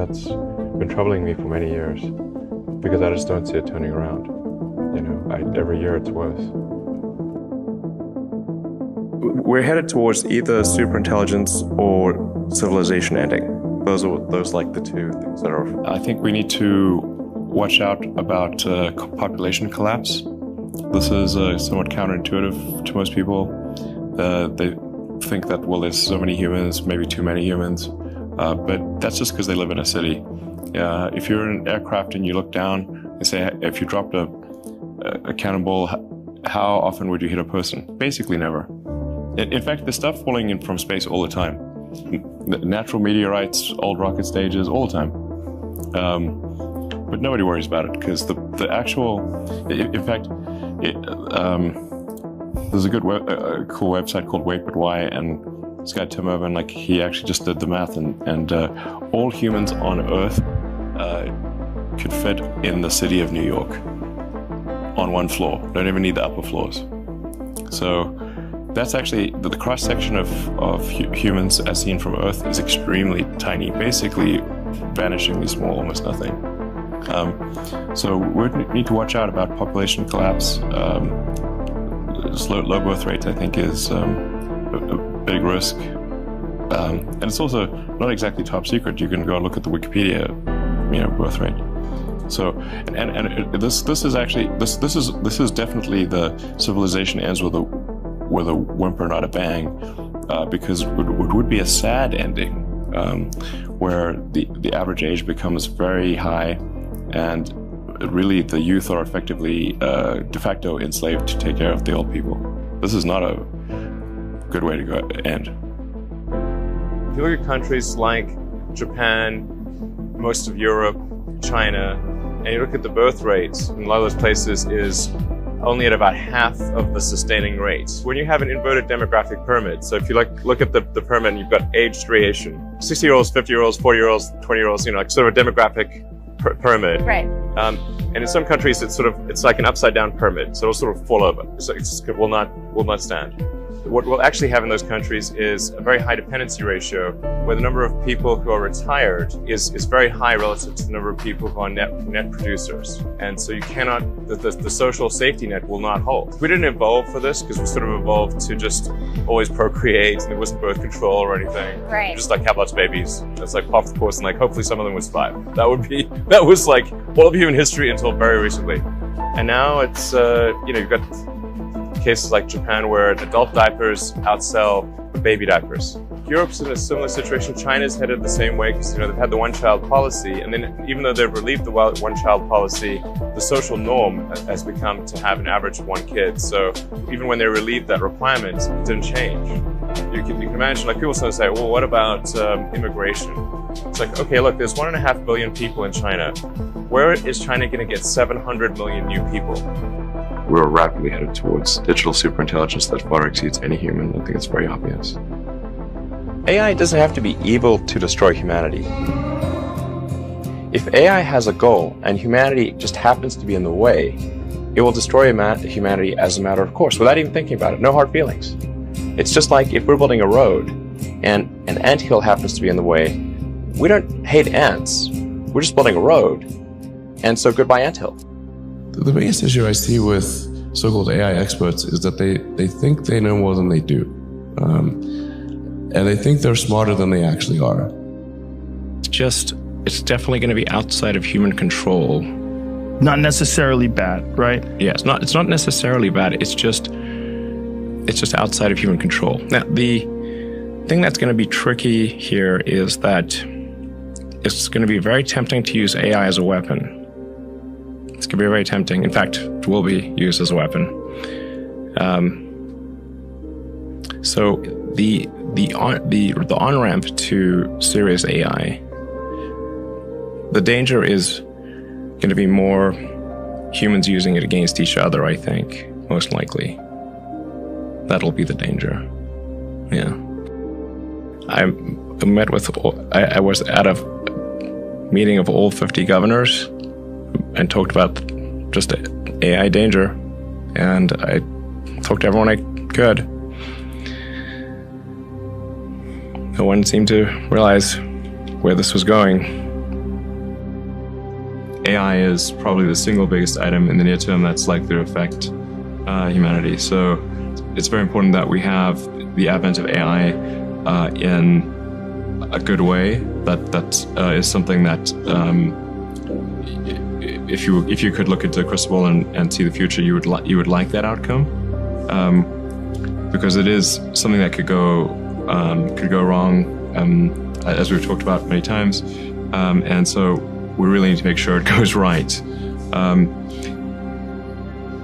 that's been troubling me for many years, because I just don't see it turning around. You know, every year it's worse. We're headed towards either superintelligence or civilization ending. Those like the two things that are. I think we need to watch out about population collapse. This is somewhat counterintuitive to most people. They think that, well, there's so many humans, maybe too many humans, but that's just because they live in a city. If you're in an aircraft and you look down and say, if you dropped a cannonball, how often would you hit a person? Basically never. In fact, there's stuff falling in from space all the time. Natural meteorites, old rocket stages, all the time. But nobody worries about it because the actual, in fact, there's a good cool website called Wait But Why, and this guy Tim Urban, like, he actually just did the math, and all humans on Earth could fit in the city of New York on one floor. Don't even need the upper floors. So that's actually the cross section of humans as seen from Earth is extremely tiny, basically vanishingly small, almost nothing. So we need to watch out about population collapse. Low birth rates, I think, is a big risk. And it's also not exactly top secret. You can go and look at the Wikipedia, birth rate. So, and this is actually this is definitely the civilization ends with a whimper, not a bang, because it would be a sad ending, where the average age becomes very high, and really the youth are effectively de facto enslaved to take care of the old people. This is not a good way to end. If you look at countries like Japan, most of Europe, China, and you look at the birth rates in a lot of those places is only at about half of the sustaining rates. When you have an inverted demographic pyramid, so if you look at the pyramid and you've got age striation, 60-year-olds, 50-years-olds, 40-years-olds, 20-years-olds, like sort of a demographic pyramid. Right. And in some countries it's like an upside down pyramid, so it'll sort of fall over. So it will not stand. What we'll actually have in those countries is a very high dependency ratio, where the number of people who are retired is very high relative to the number of people who are net producers. And so you cannot, the social safety net will not hold. We didn't evolve for this because we sort of evolved to just always procreate, and there wasn't birth control or anything. Right. Just like have lots of babies. That's like off the course, and like hopefully some of them would survive. That was like all of human history until very recently. And now it's, you've got cases like Japan where adult diapers outsell baby diapers. Europe's in a similar situation. China's headed the same way because they've had the one-child policy, and then even though they've relieved the one-child policy, the social norm has become to have an average of one kid. So even when they relieved that requirement, it didn't change. You can imagine, like, people sort of say, well, what about immigration? It's like, okay, look, there's 1.5 billion people in China. Where is China going to get 700 million new people? We're rapidly headed towards digital superintelligence that far exceeds any human. I think it's very obvious. AI doesn't have to be evil to destroy humanity. If AI has a goal and humanity just happens to be in the way, it will destroy humanity as a matter of course, without even thinking about it. No hard feelings. It's just like if we're building a road and an anthill happens to be in the way, we don't hate ants. We're just building a road. And so goodbye anthill. The biggest issue I see with so-called AI experts is that they think they know more than they do. And they think they're smarter than they actually are. It's definitely going to be outside of human control. Not necessarily bad, right? Yeah, it's not necessarily bad. It's just outside of human control. Now, the thing that's going to be tricky here is that it's going to be very tempting to use AI as a weapon. It's going to be very tempting. In fact, it will be used as a weapon. So the on-ramp to serious AI, the danger is going to be more humans using it against each other, I think, most likely. That'll be the danger. Yeah. I was at a meeting of all 50 governors and talked about just AI danger, and I talked to everyone I could. No one seemed to realize where this was going. AI is probably the single biggest item in the near term that's likely to affect humanity. So it's very important that we have the advent of AI in a good way. That is something that if you could look into a crystal ball and see the future, you would like that outcome, because it is something that could go wrong, as we've talked about many times, and so we really need to make sure it goes right.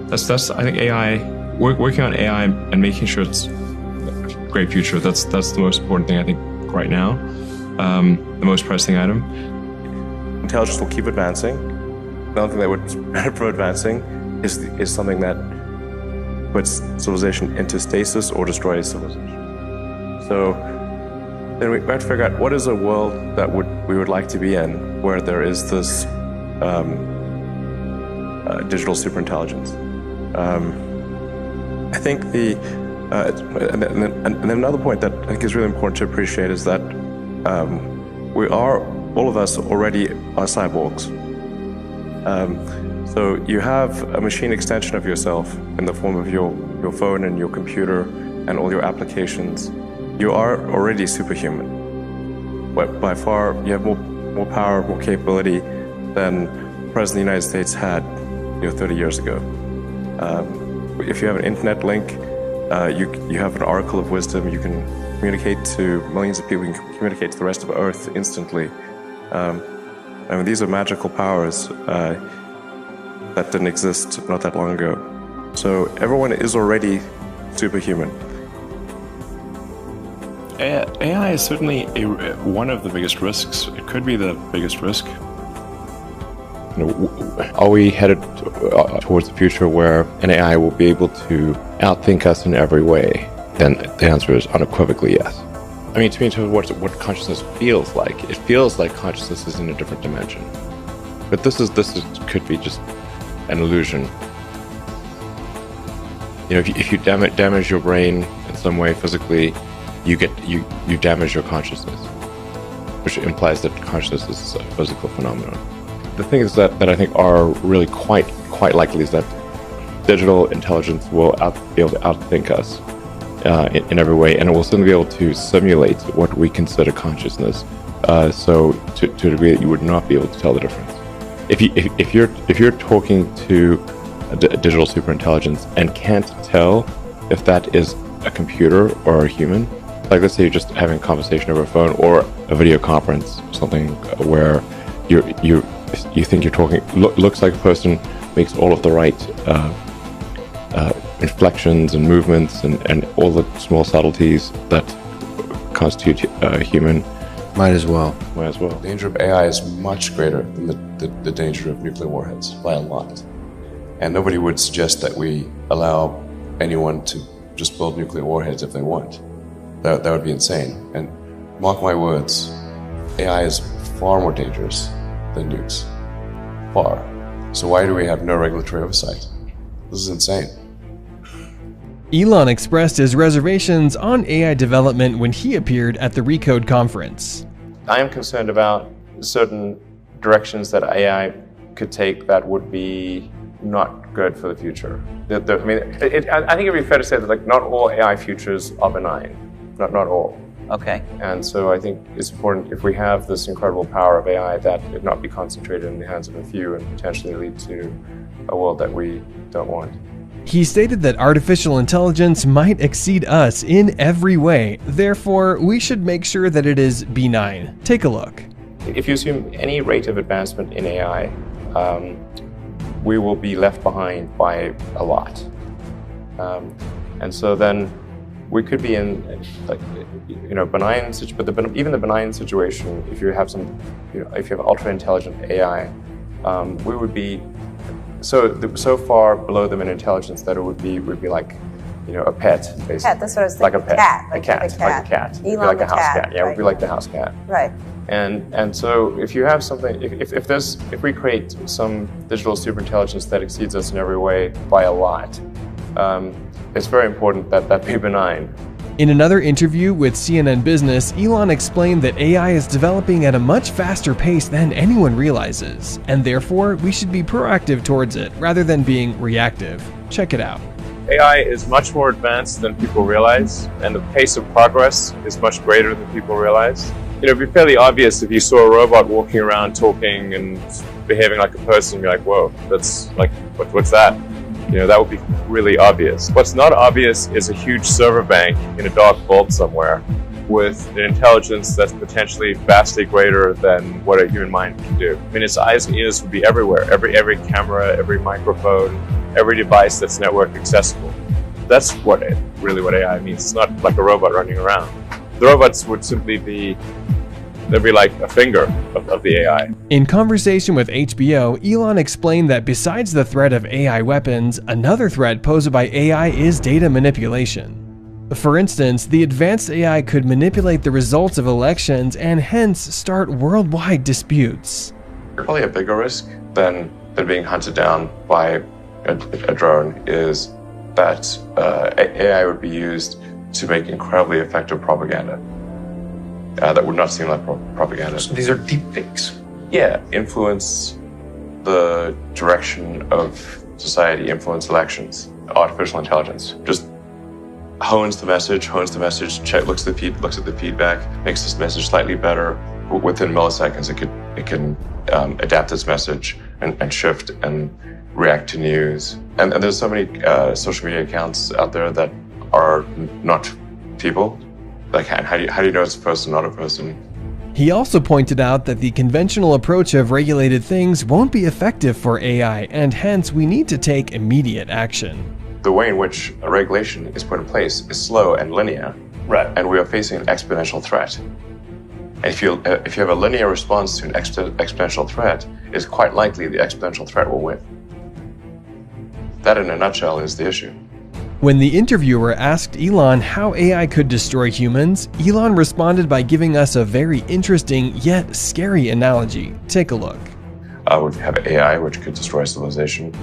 That's I think AI, working on AI and making sure it's a great future. That's the most important thing I think right now. The most pressing item. Intelligence will keep advancing. The only thing that would prevent advancing is something that puts civilization into stasis or destroys civilization. So then we have to figure out what is a world that we would like to be in, where there is this digital superintelligence. I think and then another point that I think is really important to appreciate is that all of us already are cyborgs. So you have a machine extension of yourself in the form of your phone and your computer and all your applications. You are already superhuman. But by far, you have more power, more capability than the President of the United States had 30 years ago. If you have an internet link, you have an oracle of wisdom. You can communicate to millions of people. You can communicate to the rest of Earth instantly. I mean, these are magical powers that didn't exist not that long ago. So everyone is already superhuman. AI is certainly one of the biggest risks. It could be the biggest risk. Are we headed towards the future where an AI will be able to outthink us in every way? Then the answer is unequivocally yes. I mean, to me, in terms of what consciousness feels like, it feels like consciousness is in a different dimension. But this could be just an illusion. If you damage your brain in some way physically, you damage your consciousness, which implies that consciousness is a physical phenomenon. The things that I think are really quite likely is that digital intelligence will be able to outthink us in every way, and it will certainly be able to simulate what we consider consciousness. So to a degree that you would not be able to tell the difference. If you're talking to a digital superintelligence and can't tell if that is a computer or a human, like let's say you're just having a conversation over a phone or a video conference, something where you think you're talking, looks like a person, makes all of the right inflections and movements and all the small subtleties that constitute human. Might as well. The danger of AI is much greater than the danger of nuclear warheads by a lot. And nobody would suggest that we allow anyone to just build nuclear warheads if they want. That would be insane. And mark my words, AI is far more dangerous than nukes. Far. So why do we have no regulatory oversight? This is insane. Elon expressed his reservations on AI development when he appeared at the Recode conference. I am concerned about certain directions that AI could take that would be not good for the future. I think it'd be fair to say that not all AI futures are benign. Not all. Okay. And so I think it's important, if we have this incredible power of AI, that it not be concentrated in the hands of a few and potentially lead to a world that we don't want. He stated that artificial intelligence might exceed us in every way, therefore we should make sure that it is benign. Take a look. If you assume any rate of advancement in AI, we will be left behind by a lot. And so then we could be in benign, but even the benign situation, if you have if you have ultra intelligent AI, we would be so far below them in intelligence that it would be like, a pet, basically. Pet, that's what I was like thinking. a pet, like a cat. Elon like the a house cat. Yeah, right. it would be like the house cat. Right. And so if you have something, if we create some digital superintelligence that exceeds us in every way by a lot, it's very important that be benign. In another interview with CNN Business, Elon explained that AI is developing at a much faster pace than anyone realizes, and therefore we should be proactive towards it rather than being reactive. Check it out. AI is much more advanced than people realize, and the pace of progress is much greater than people realize. It'd be fairly obvious if you saw a robot walking around talking and behaving like a person, you're like, whoa, that's like, what's that? That would be really obvious. What's not obvious is a huge server bank in a dark vault somewhere with an intelligence that's potentially vastly greater than what a human mind can do. I mean, its eyes and ears would be everywhere. Every camera, every microphone, every device that's network accessible. That's really what AI means. It's not like a robot running around. The robots would simply be, they'd be like a finger of the AI. In conversation with HBO, Elon explained that besides the threat of AI weapons, another threat posed by AI is data manipulation. For instance, the advanced AI could manipulate the results of elections and hence start worldwide disputes. Probably a bigger risk than being hunted down by a drone is that AI would be used to make incredibly effective propaganda. That would not seem like propaganda. So these are deep fakes. Yeah, influence the direction of society, influence elections. Artificial intelligence just hones the message, looks at the feedback, makes this message slightly better. Within milliseconds, it can adapt its message and shift and react to news. And there's so many social media accounts out there that are not people. Like, how do you know it's a person, not a person? He also pointed out that the conventional approach of regulated things won't be effective for AI, and hence we need to take immediate action. The way in which a regulation is put in place is slow and linear, Right. and we are facing an exponential threat. And if you have a linear response to an exponential threat, it's quite likely the exponential threat will win. That, in a nutshell, is the issue. When the interviewer asked Elon how AI could destroy humans, Elon responded by giving us a very interesting yet scary analogy. Take a look. We have AI, which could destroy civilization.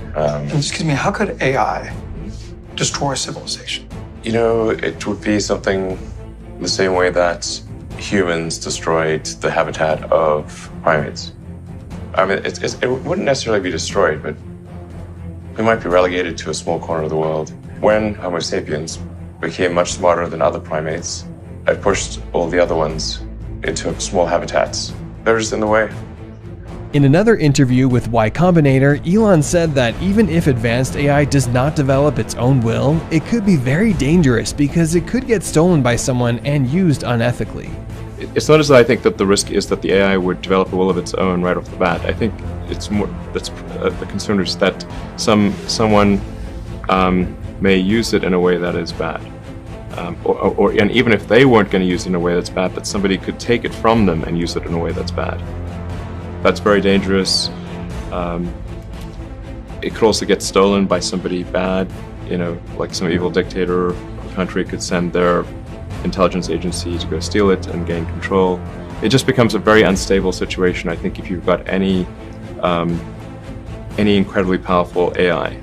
Excuse me, how could AI destroy civilization? It would be something the same way that humans destroyed the habitat of primates. I mean, it wouldn't necessarily be destroyed, but we might be relegated to a small corner of the world. When Homo sapiens became much smarter than other primates, it pushed all the other ones into small habitats. They're just in the way. In another interview with Y Combinator, Elon said that even if advanced AI does not develop its own will, it could be very dangerous because it could get stolen by someone and used unethically. It's not as though I think that the risk is that the AI would develop a will of its own right off the bat. I think it's more that's the concern is that someone may use it in a way that is bad, and even if they weren't going to use it in a way that's bad, that somebody could take it from them and use it in a way that's bad. That's very dangerous. It could also get stolen by somebody bad, like some evil dictator or country could send their intelligence agency to go steal it and gain control. It just becomes a very unstable situation, I think, if you've got any incredibly powerful AI.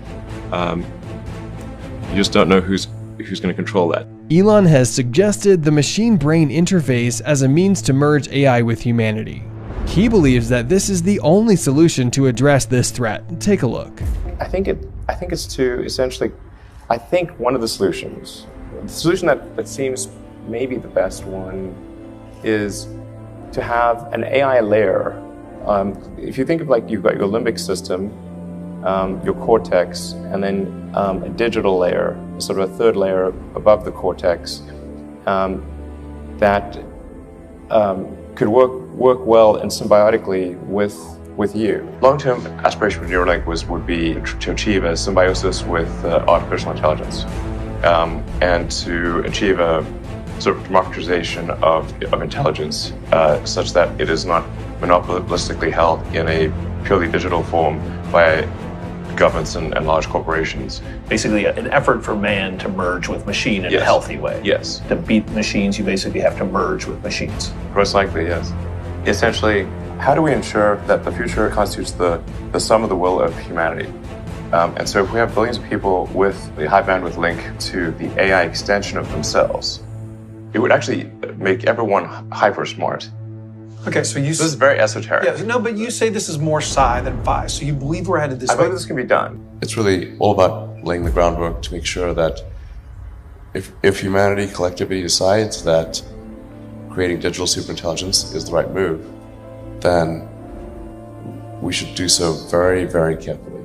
You just don't know who's going to control that. Elon has suggested the machine-brain interface as a means to merge AI with humanity. He believes that this is the only solution to address this threat. Take a look. I think it's to essentially, I think one of the solutions that seems maybe the best one is to have an AI layer. If you think of like you've got your limbic system, your cortex, and then a digital layer, sort of a third layer above the cortex that could work well and symbiotically with you. Long-term aspiration with Neuralink would be to achieve a symbiosis with artificial intelligence and to achieve a sort of democratization of intelligence such that it is not monopolistically held in a purely digital form by governments and large corporations. Basically, an effort for man to merge with machine in a healthy way. Yes. To beat machines, you basically have to merge with machines. Most likely, yes. Essentially, how do we ensure that the future constitutes the sum of the will of humanity? And so if we have billions of people with the high bandwidth link to the AI extension of themselves, it would actually make everyone hyper smart. Okay, so you. This is very esoteric. Yeah, no, but you say this is more psi than phi, so you believe we're headed this I way. believe this can be done. It's really all about laying the groundwork to make sure that if humanity collectively decides that creating digital superintelligence is the right move, then we should do so very, very carefully.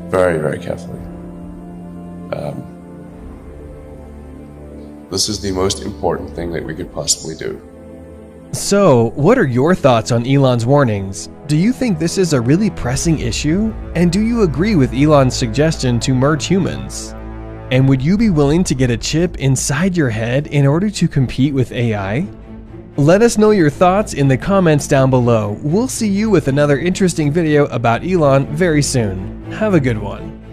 Very, very carefully. This is the most important thing that we could possibly do. So, what are your thoughts on Elon's warnings? Do you think this is a really pressing issue? And do you agree with Elon's suggestion to merge humans? And would you be willing to get a chip inside your head in order to compete with AI? Let us know your thoughts in the comments down below. We'll see you with another interesting video about Elon very soon. Have a good one.